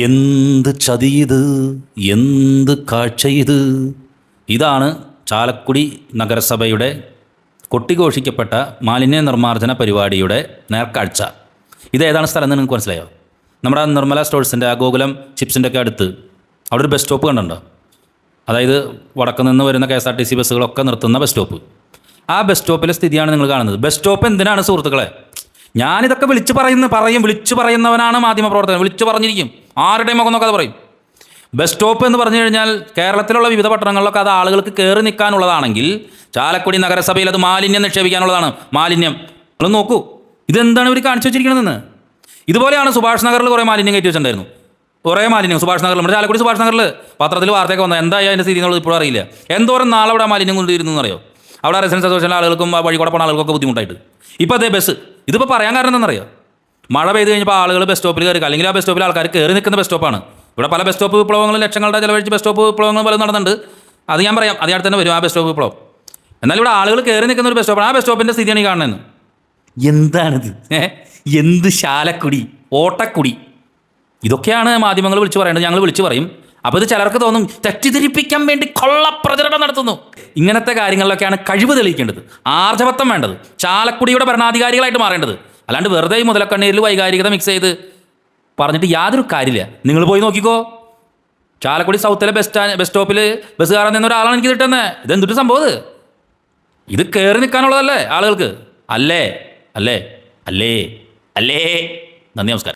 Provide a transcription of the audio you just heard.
എന്ത് ചതിയത്, എന്ത് കാഴ്ചയത്. ഇതാണ് ചാലക്കുടി നഗരസഭയുടെ കൊട്ടിഘോഷിക്കപ്പെട്ട മാലിന്യ നിർമ്മാർജ്ജന പരിപാടിയുടെ നേർക്കാഴ്ച. ഇതേതാണ് സ്ഥലം എന്ന് നിങ്ങൾക്ക് മനസ്സിലായോ? നമ്മുടെ നിർമ്മല സ്റ്റോഴ്സിൻ്റെ ആ ഗോകുലം ചിപ്സിൻ്റെ ഒക്കെ അടുത്ത് അവിടെ ഒരു ബസ് സ്റ്റോപ്പ് കണ്ടുണ്ടോ? അതായത് വടക്ക് നിന്ന് വരുന്ന KSRTC ബസ്സുകളൊക്കെ നിർത്തുന്ന ബസ് സ്റ്റോപ്പ്. ആ ബസ് സ്റ്റോപ്പിലെ സ്ഥിതിയാണ് നിങ്ങൾ കാണുന്നത്. ബസ് സ്റ്റോപ്പ് എന്തിനാണ് സുഹൃത്തുക്കളെ? ഞാനിതൊക്കെ വിളിച്ചു പറയുന്നവനാണ് മാധ്യമപ്രവർത്തകൻ. വിളിച്ചു പറഞ്ഞിരിക്കും, ആരുടെയും മുഖം നോക്കാതെ പറയും. ബസ് സ്റ്റോപ്പ് എന്ന് പറഞ്ഞു കഴിഞ്ഞാൽ കേരളത്തിലുള്ള വിവിധ പട്ടണങ്ങളിലൊക്കെ അത് ആളുകൾക്ക് കയറി നിൽക്കാനുള്ളതാണെങ്കിൽ ചാലക്കുടി നഗരസഭയിൽ അത് മാലിന്യം നിക്ഷേപിക്കാനുള്ളതാണ്. മാലിന്യം നിങ്ങൾ നോക്കൂ, ഇതെന്താണ് ഇവർ കാണിച്ചു വെച്ചിരിക്കണമെന്ന്. ഇതുപോലെയാണ് സുഭാഷ് നഗറിൽ കുറേ മാലിന്യം കയറ്റി വെച്ചിട്ടുണ്ടായിരുന്നു. കുറേ മാലിന്യം സുഭാഷ് നഗറിൽ, നമ്മുടെ ചാലക്കുടി സുഭാഷ് നഗറിൽ പത്രത്തിൽ വാർത്തയൊക്കെ വന്നത് എന്തായി അതിൻ്റെ സ്ഥിതി എന്നുള്ളത് ഇപ്പോഴും അറിയില്ല. എന്തോരം നാളെ അവിടെ മാലിന്യം കൊണ്ടിരുന്നു എന്നറിയോ? അവിടെ റെസിഡൻസ് അസോസിയേഷനിലെ ആളുകൾക്കും വഴി കൂടെ പോകുന്ന ആളുകൾക്കൊക്കെ ബുദ്ധിമുട്ടായിട്ട്. ഇപ്പോൾ അതേ ബസ് ഇതിപ്പോൾ പറയാൻ കാരണം എന്താണെന്നറിയോ? മഴ പെയ്ത് കഴിഞ്ഞപ്പോൾ ആളുകൾ ബസ് സ്റ്റോപ്പിൽ കയറി, അല്ലെങ്കിൽ ആ ബസ് സ്റ്റോപ്പിൽ ആൾക്കാർ കയറി നിൽക്കുന്ന ബസ് സ്റ്റോപ്പാണ്. ഇവിടെ പല ബസ് സ്റ്റോപ്പ് വിപ്ലവങ്ങളും ലക്ഷങ്ങളുടെ ചിലവഴിച്ച് ബസ് സ്റ്റോപ്പ് വിപ്ലവങ്ങൾ പലതും നടന്നുണ്ട്. അത് ഞാൻ പറയാം, അത് അടുത്ത് തന്നെ വരും ആ ബസ് സ്റ്റോപ്പ് വിപ്ലവം. എന്നാൽ ഇവിടെ ആളുകൾ കയറി നിൽക്കുന്ന ഒരു ബസ് സ്റ്റോപ്പാണ്. ആ ബസ് സ്റ്റോപ്പിൻ്റെ സ്ഥിതിയാണ് ഈ കാണുന്നത്. എന്താണിത്? എന്ത് ശാലക്കുടി, ഓട്ടക്കുടി, ഇതൊക്കെയാണ് മാധ്യമങ്ങൾ വിളിച്ച് പറയേണ്ടത്. ഞങ്ങൾ വിളിച്ച് പറയും. അപ്പോൾ ഇത് ചിലർക്ക് തോന്നും തെറ്റിദ്ധരിപ്പിക്കാൻ വേണ്ടി കൊള്ളപ്രചരണം നടത്തുന്നു. ഇങ്ങനത്തെ കാര്യങ്ങളിലൊക്കെയാണ് കഴിവ് തെളിയിക്കേണ്ടത്, ആർജവത്വം വേണ്ടത്, ചാലക്കുടിയുടെ ഭരണാധികാരികളായിട്ട് മാറേണ്ടത്. അല്ലാണ്ട് വെറുതെ ഈ മുതലക്കണ്ണീരിൽ വൈകാരികത മിക്സ് ചെയ്ത് പറഞ്ഞിട്ട് യാതൊരു കാര്യമില്ല. നിങ്ങൾ പോയി നോക്കിക്കോ, ചാലക്കുടി സൗത്തിലെ ബസ് സ്റ്റോപ്പിൽ ബസ് കയറാൻ നിന്ന ഒരാളാണ് എനിക്ക് കിട്ടുന്നത്. ഇതെന്തൊരു സംഭവം? ഇത് കയറി നിൽക്കാനുള്ളതല്ലേ ആളുകൾക്ക്? അല്ലേ അല്ലേ അല്ലേ അല്ലേ. നന്ദി, നമസ്കാരം.